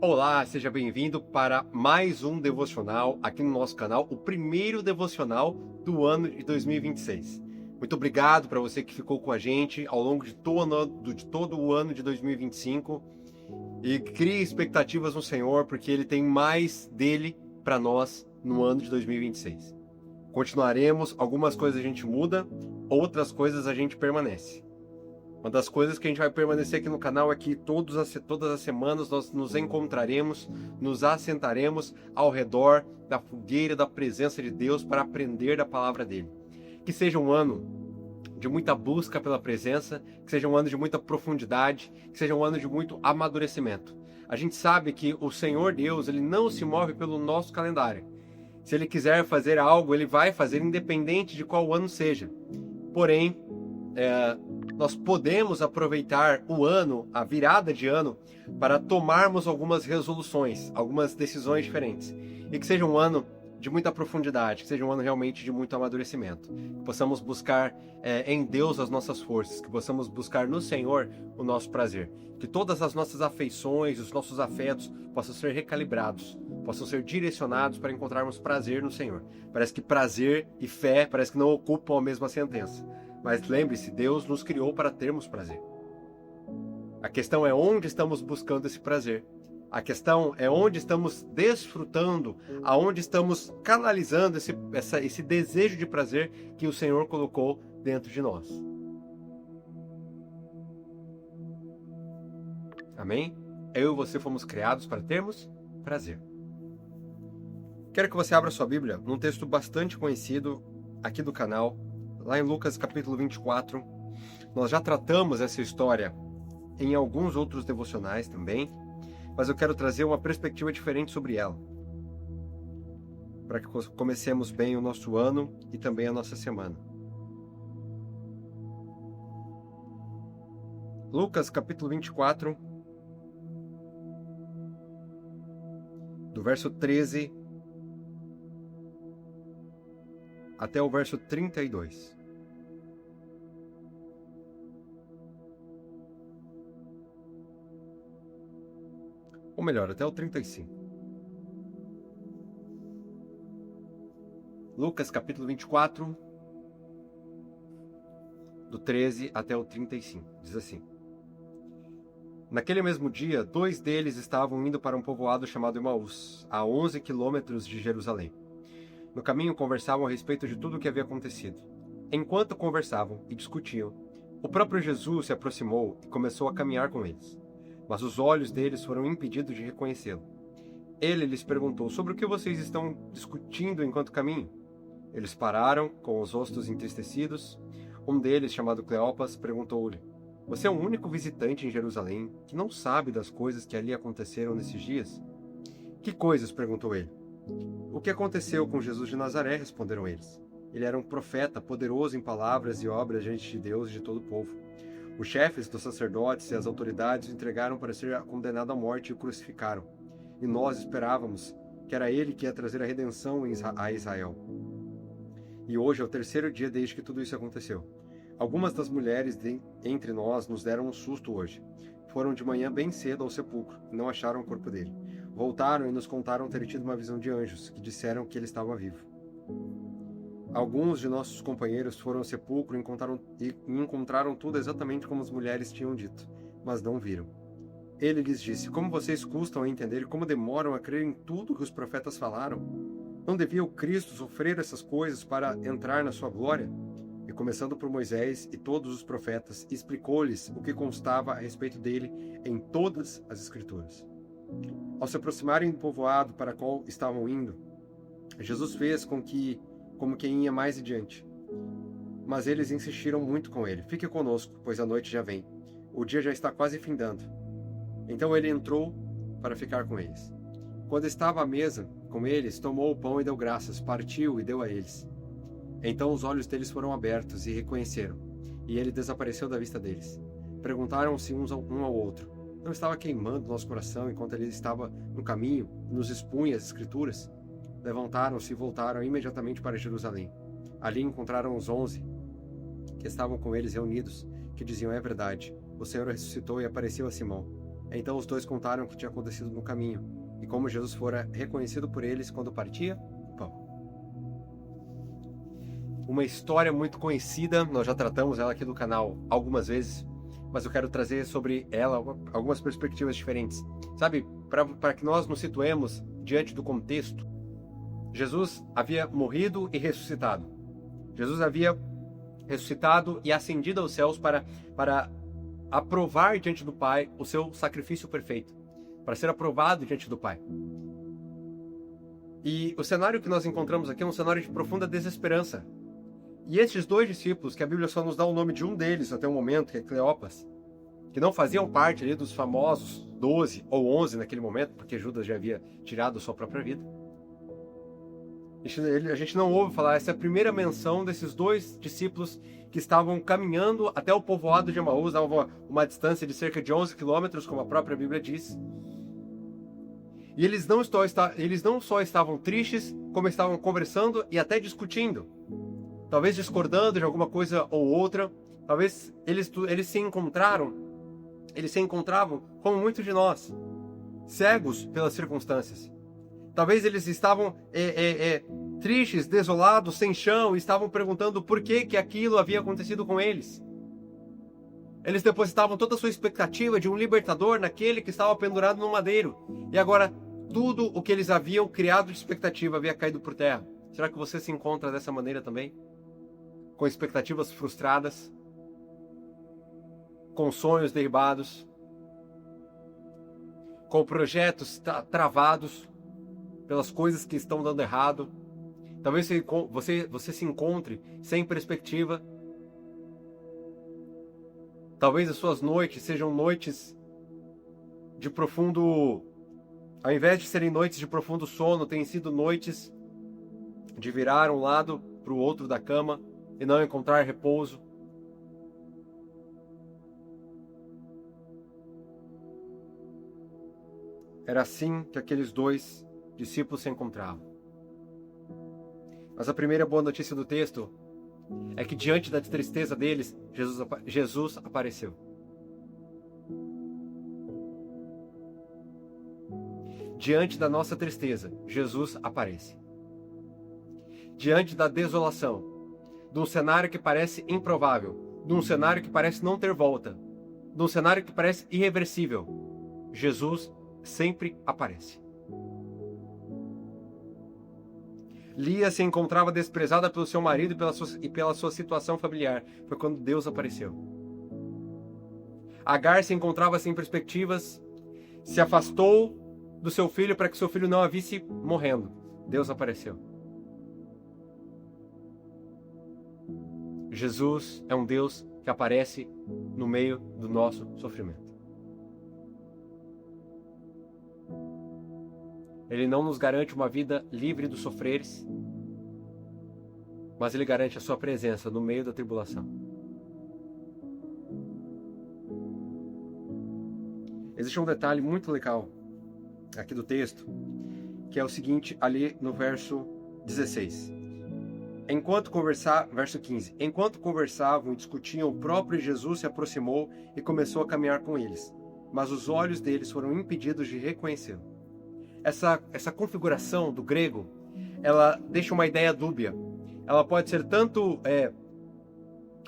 Olá, seja bem-vindo para mais um devocional aqui no nosso canal, o primeiro devocional do ano de 2026. Muito obrigado para você que ficou com a gente ao longo de todo o ano de 2025 e crie expectativas no Senhor, porque Ele tem mais dele para nós no ano de 2026. Continuaremos, algumas coisas a gente muda, outras coisas a gente permanece. Uma das coisas que a gente vai permanecer aqui no canal é que todas as semanas nós nos encontraremos, nos assentaremos ao redor da fogueira da presença de Deus para aprender da palavra dele. Que seja um ano de muita busca pela presença, que seja um ano de muita profundidade, que seja um ano de muito amadurecimento. A gente sabe que o Senhor Deus, ele não se move pelo nosso calendário. Se ele quiser fazer algo, ele vai fazer independente de qual ano seja. Porém, nós podemos aproveitar o ano, a virada de ano, para tomarmos algumas resoluções, algumas decisões diferentes. E que seja um ano de muita profundidade, que seja um ano realmente de muito amadurecimento. Que possamos buscar em Deus as nossas forças, que possamos buscar no Senhor o nosso prazer. Que todas as nossas afeições, os nossos afetos possam ser recalibrados, possam ser direcionados para encontrarmos prazer no Senhor. Parece que prazer e fé parece que não ocupam a mesma sentença. Mas lembre-se, Deus nos criou para termos prazer. A questão é onde estamos buscando esse prazer. A questão é onde estamos desfrutando, aonde estamos canalizando esse desejo de prazer que o Senhor colocou dentro de nós. Amém? Eu e você fomos criados para termos prazer. Quero que você abra sua Bíblia num texto bastante conhecido aqui do canal, lá em Lucas capítulo 24, nós já tratamos essa história em alguns outros devocionais também, mas eu quero trazer uma perspectiva diferente sobre ela, para que comecemos bem o nosso ano e também a nossa semana. Lucas capítulo 24, do verso 13 até o verso 32. Ou melhor, até o 35. Lucas capítulo 24, do 13 até o 35. Diz assim: Naquele mesmo dia, 2 deles estavam indo para um povoado chamado Emaús, a 11 quilômetros de Jerusalém. No caminho conversavam a respeito de tudo o que havia acontecido. Enquanto conversavam e discutiam, o próprio Jesus se aproximou e começou a caminhar com eles. Mas os olhos deles foram impedidos de reconhecê-lo. Ele lhes perguntou: sobre o que vocês estão discutindo enquanto caminham? Eles pararam, com os rostos entristecidos. Um deles, chamado Cleopas, perguntou-lhe: você é o único visitante em Jerusalém que não sabe das coisas que ali aconteceram nesses dias? Que coisas? Perguntou ele. O que aconteceu com Jesus de Nazaré? Responderam eles. Ele era um profeta, poderoso em palavras e obras diante de Deus e de todo o povo. Os chefes dos sacerdotes e as autoridades o entregaram para ser condenado à morte e o crucificaram. E nós esperávamos que era ele que ia trazer a redenção a Israel. E hoje é o 3º dia desde que tudo isso aconteceu. Algumas das mulheres entre nós nos deram um susto hoje. Foram de manhã bem cedo ao sepulcro e não acharam o corpo dele. Voltaram e nos contaram ter tido uma visão de anjos, que disseram que ele estava vivo. Alguns de nossos companheiros foram ao sepulcro e encontraram tudo exatamente como as mulheres tinham dito, mas não viram. Ele lhes disse: como vocês custam a entender e como demoram a crer em tudo que os profetas falaram? Não devia o Cristo sofrer essas coisas para entrar na sua glória? E começando por Moisés e todos os profetas, explicou-lhes o que constava a respeito dele em todas as Escrituras. Ao se aproximarem do povoado para qual estavam indo, Jesus fez como quem ia mais adiante. Mas eles insistiram muito com ele: fique conosco, pois a noite já vem. O dia já está quase findando. Então ele entrou para ficar com eles. Quando estava à mesa com eles, tomou o pão e deu graças, partiu e deu a eles. Então os olhos deles foram abertos e reconheceram, e ele desapareceu da vista deles. Perguntaram-se um ao outro: não estava queimando nosso coração enquanto ele estava no caminho e nos expunha as Escrituras? Levantaram-se e voltaram imediatamente para Jerusalém. Ali encontraram os 11 que estavam com eles reunidos, que diziam: é verdade, o Senhor ressuscitou e apareceu a Simão. Então os dois contaram o que tinha acontecido no caminho e como Jesus fora reconhecido por eles quando partia o pão. Uma história muito conhecida, nós já tratamos ela aqui no canal algumas vezes, mas eu quero trazer sobre ela algumas perspectivas diferentes. Sabe, para que nós nos situemos diante do contexto, Jesus havia morrido e ressuscitado. Jesus havia ressuscitado e ascendido aos céus para aprovar diante do Pai o seu sacrifício perfeito, para ser aprovado diante do Pai. E o cenário que nós encontramos aqui é um cenário de profunda desesperança. E estes dois discípulos, que a Bíblia só nos dá o nome de um deles até o momento, que é Cleopas, que não faziam parte ali dos famosos 12 ou 11 naquele momento, porque Judas já havia tirado sua própria vida. A gente não ouve falar, essa é a primeira menção desses dois discípulos que estavam caminhando até o povoado de Emaús, dava uma distância de cerca de 11 quilômetros, como a própria Bíblia diz. E eles não só estavam tristes, como estavam conversando e até discutindo. Talvez discordando de alguma coisa ou outra. Talvez eles se encontravam como muitos de nós, cegos pelas circunstâncias. Talvez eles estavam tristes, desolados, sem chão, e estavam perguntando por que aquilo havia acontecido com eles. Eles depositavam toda a sua expectativa de um libertador naquele que estava pendurado no madeiro. E agora, tudo o que eles haviam criado de expectativa havia caído por terra. Será que você se encontra dessa maneira também? Com expectativas frustradas? Com sonhos derribados? Com projetos travados pelas coisas que estão dando errado? Talvez você se encontre sem perspectiva. Talvez as suas noites sejam noites de profundo... Ao invés de serem noites de profundo sono, têm sido noites de virar um lado para o outro da cama e não encontrar repouso. Era assim que aqueles dois discípulos se encontravam. Mas a primeira boa notícia do texto é que diante da tristeza deles, Jesus apareceu. Diante da nossa tristeza, Jesus aparece. Diante da desolação, de um cenário que parece improvável, de um cenário que parece não ter volta, de um cenário que parece irreversível, Jesus sempre aparece. Lia se encontrava desprezada pelo seu marido e pela sua situação familiar. Foi quando Deus apareceu. Agar se encontrava sem perspectivas, se afastou do seu filho para que seu filho não a visse morrendo. Deus apareceu. Jesus é um Deus que aparece no meio do nosso sofrimento. Ele não nos garante uma vida livre dos sofreres, mas Ele garante a sua presença no meio da tribulação. Existe um detalhe muito legal aqui do texto, que é o seguinte, ali no verso 16. Verso 15. Enquanto conversavam e discutiam, o próprio Jesus se aproximou e começou a caminhar com eles, mas os olhos deles foram impedidos de reconhecê-lo. Essa configuração do grego, ela deixa uma ideia dúbia. Ela pode ser tanto...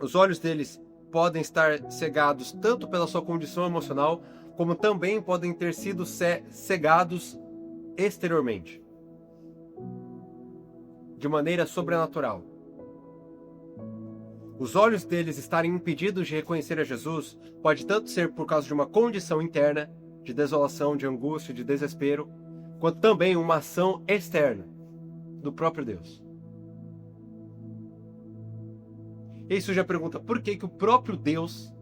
os olhos deles podem estar cegados tanto pela sua condição emocional, como também podem ter sido cegados exteriormente, de maneira sobrenatural. Os olhos deles estarem impedidos de reconhecer a Jesus pode tanto ser por causa de uma condição interna, de desolação, de angústia, de desespero, quanto também uma ação externa do próprio Deus. E isso já pergunta, por que o próprio Deus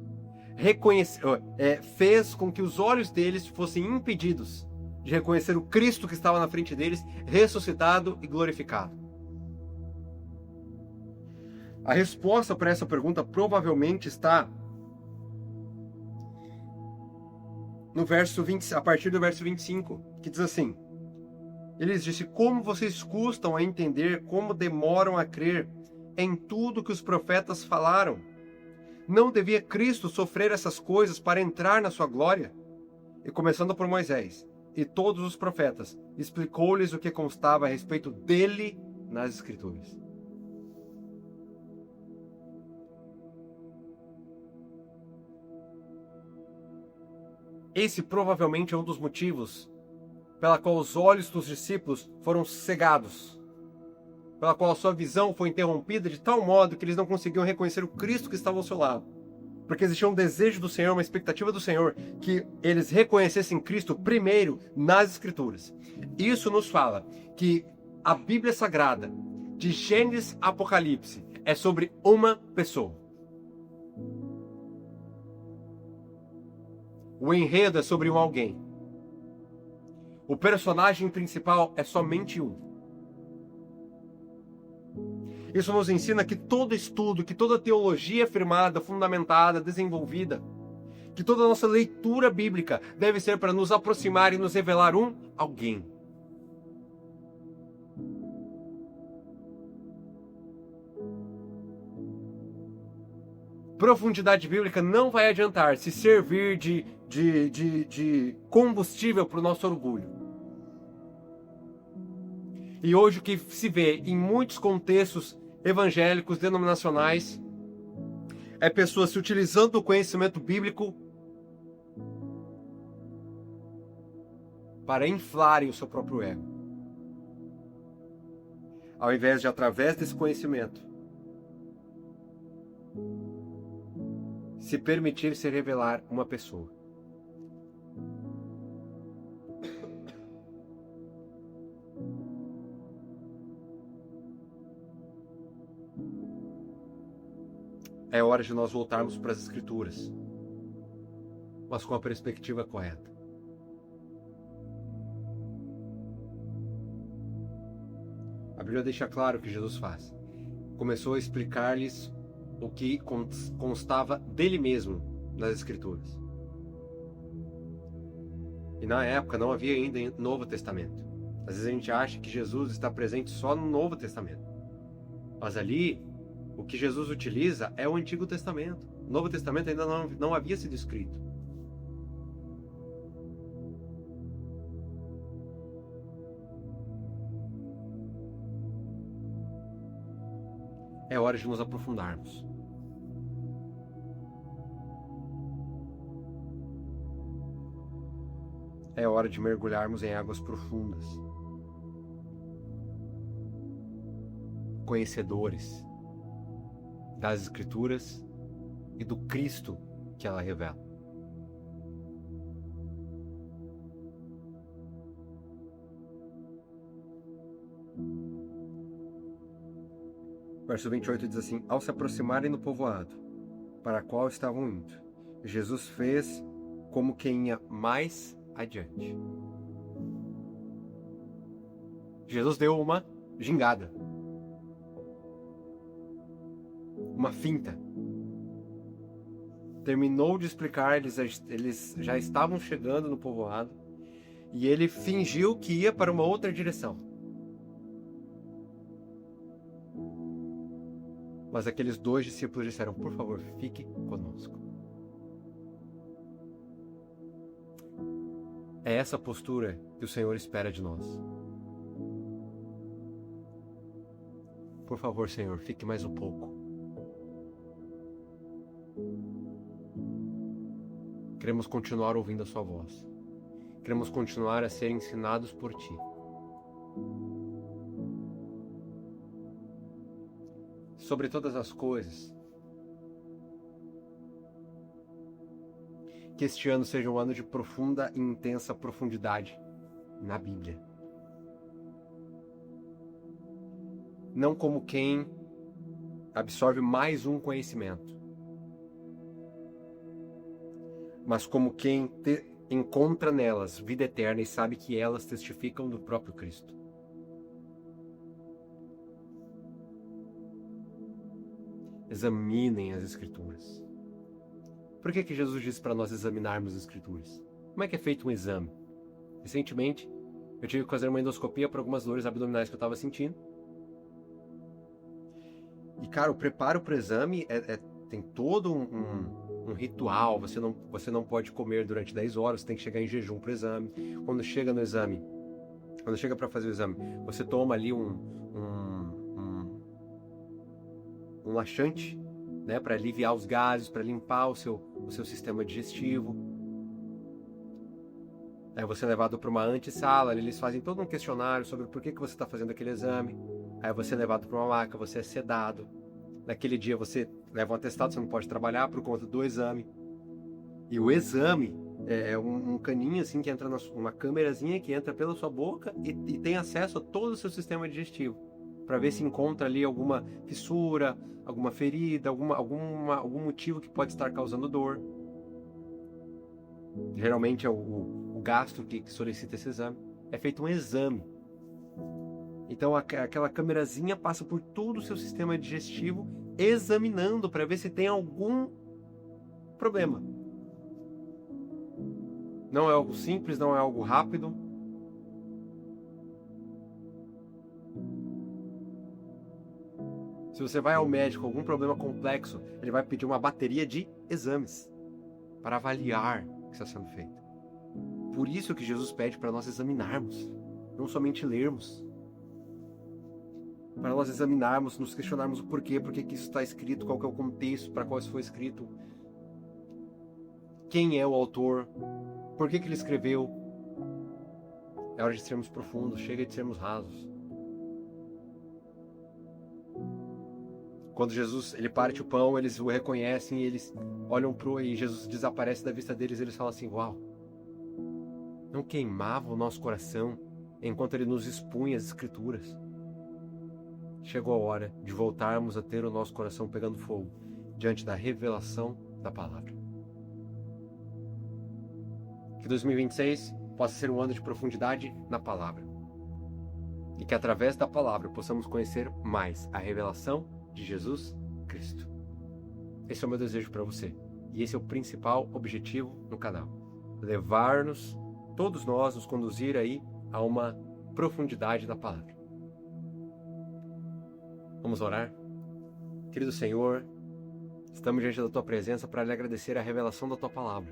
fez com que os olhos deles fossem impedidos de reconhecer o Cristo que estava na frente deles, ressuscitado e glorificado? A resposta para essa pergunta provavelmente está no verso 20, a partir do verso 25, que diz assim: Ele lhes disse, como vocês custam a entender, como demoram a crer em tudo que os profetas falaram? Não devia Cristo sofrer essas coisas para entrar na sua glória? e começando por Moisés e todos os profetas, explicou-lhes o que constava a respeito dele nas Escrituras. Esse provavelmente é um dos motivos pela qual os olhos dos discípulos foram cegados, pela qual a sua visão foi interrompida de tal modo que eles não conseguiam reconhecer o Cristo que estava ao seu lado. Porque existia um desejo do Senhor, uma expectativa do Senhor, que eles reconhecessem Cristo primeiro nas Escrituras. Isso nos fala que a Bíblia Sagrada, de Gênesis a Apocalipse, é sobre uma pessoa. O enredo é sobre um alguém. O personagem principal é somente um. Isso nos ensina que todo estudo, que toda teologia afirmada, fundamentada, desenvolvida, que toda a nossa leitura bíblica deve ser para nos aproximar e nos revelar um alguém. Profundidade bíblica não vai adiantar se servir de combustível para o nosso orgulho. E hoje o que se vê em muitos contextos evangélicos, denominacionais, é pessoas se utilizando do conhecimento bíblico para inflarem o seu próprio ego. Ao invés de, através desse conhecimento, se permitir se revelar uma pessoa. É hora de nós voltarmos para as Escrituras, mas com a perspectiva correta. A Bíblia deixa claro o que Jesus faz. Começou a explicar-lhes o que constava dele mesmo nas Escrituras. E na época não havia ainda Novo Testamento. Às vezes a gente acha que Jesus está presente só no Novo Testamento. Mas ali, o que Jesus utiliza é o Antigo Testamento. O Novo Testamento ainda não havia sido escrito. É hora de nos aprofundarmos. É hora de mergulharmos em águas profundas. Conhecedores das Escrituras e do Cristo que ela revela. Verso 28 diz assim: ao se aproximarem do povoado para qual estavam indo, Jesus fez como quem ia mais adiante. Jesus deu uma gingada, uma finta. Terminou de explicar, eles já estavam chegando no povoado, e ele fingiu que ia para uma outra direção. Mas aqueles dois discípulos disseram: por favor, fique conosco. É essa postura que o Senhor espera de nós. Por favor, Senhor, fique mais um pouco. Queremos continuar ouvindo a sua voz. Queremos continuar a ser ensinados por ti. Sobre todas as coisas, que este ano seja um ano de profunda e intensa profundidade na Bíblia. Não como quem absorve mais um conhecimento, mas como quem encontra nelas vida eterna e sabe que elas testificam do próprio Cristo. Examinem as Escrituras. Por que Jesus disse para nós examinarmos as Escrituras? Como é que é feito um exame? Recentemente, eu tive que fazer uma endoscopia por algumas dores abdominais que eu estava sentindo. E, cara, o preparo para o exame tem todo um ritual, você não pode comer durante 10 horas, você tem que chegar em jejum para o exame. Quando chega para fazer o exame, você toma ali um laxante, né, para aliviar os gases, para limpar o seu sistema digestivo. Aí você é levado para uma antessala, eles fazem todo um questionário sobre por que você está fazendo aquele exame. Aí você é levado para uma maca, você é sedado. Naquele dia você leva um atestado, você não pode trabalhar por conta do exame. E o exame é um caninho assim que entra uma câmerazinha que entra pela sua boca e tem acesso a todo o seu sistema digestivo, para ver se encontra ali alguma fissura, alguma ferida, algum motivo que pode estar causando dor. Geralmente é o gastro que solicita esse exame. É feito um exame. Então aquela câmerazinha passa por todo o seu sistema digestivo, examinando para ver se tem algum problema. Não é algo simples, não é algo rápido. Se você vai ao médico com algum problema complexo, ele vai pedir uma bateria de exames para avaliar o que está sendo feito. Por isso que Jesus pede para nós examinarmos, não somente lermos. Para nós examinarmos, nos questionarmos o porquê, por que isso está escrito, qual que é o contexto para qual isso foi escrito, quem é o autor, por que ele escreveu. É hora de sermos profundos, chega de sermos rasos. Quando Jesus ele parte o pão, eles o reconhecem e eles olham e Jesus desaparece da vista deles e eles falam assim: uau, não queimava o nosso coração enquanto ele nos expunha as escrituras. Chegou a hora de voltarmos a ter o nosso coração pegando fogo diante da revelação da palavra. Que 2026 possa ser um ano de profundidade na palavra. E que através da palavra possamos conhecer mais a revelação de Jesus Cristo. Esse é o meu desejo para você. E esse é o principal objetivo no canal. Levar-nos, todos nós, nos conduzir aí a uma profundidade da palavra. Vamos orar? Querido Senhor, estamos diante da Tua presença para lhe agradecer a revelação da Tua palavra.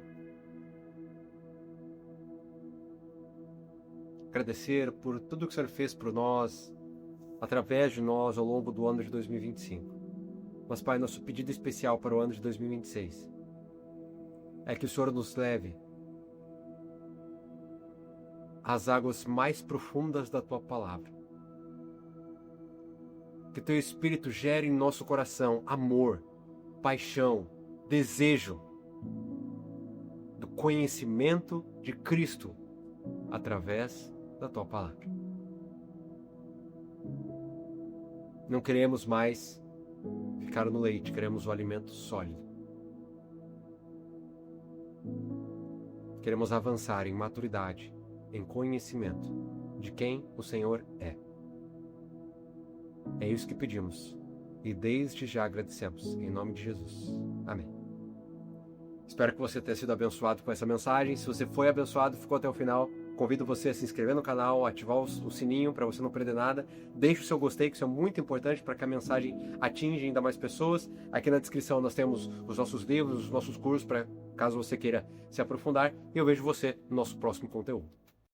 Agradecer por tudo que o Senhor fez por nós, através de nós, ao longo do ano de 2025. Mas, Pai, nosso pedido especial para o ano de 2026 é que o Senhor nos leve às águas mais profundas da Tua palavra. Que Teu Espírito gere em nosso coração amor, paixão, desejo do conhecimento de Cristo através da Tua palavra. Não queremos mais ficar no leite, queremos o alimento sólido. Queremos avançar em maturidade, em conhecimento de quem o Senhor é. É isso que pedimos e desde já agradecemos, em nome de Jesus. Amém. Espero que você tenha sido abençoado com essa mensagem. Se você foi abençoado, ficou até o final, convido você a se inscrever no canal, ativar o sininho para você não perder nada. Deixe o seu gostei, que isso é muito importante para que a mensagem atinja ainda mais pessoas. Aqui na descrição nós temos os nossos livros, os nossos cursos, para caso você queira se aprofundar. E eu vejo você no nosso próximo conteúdo.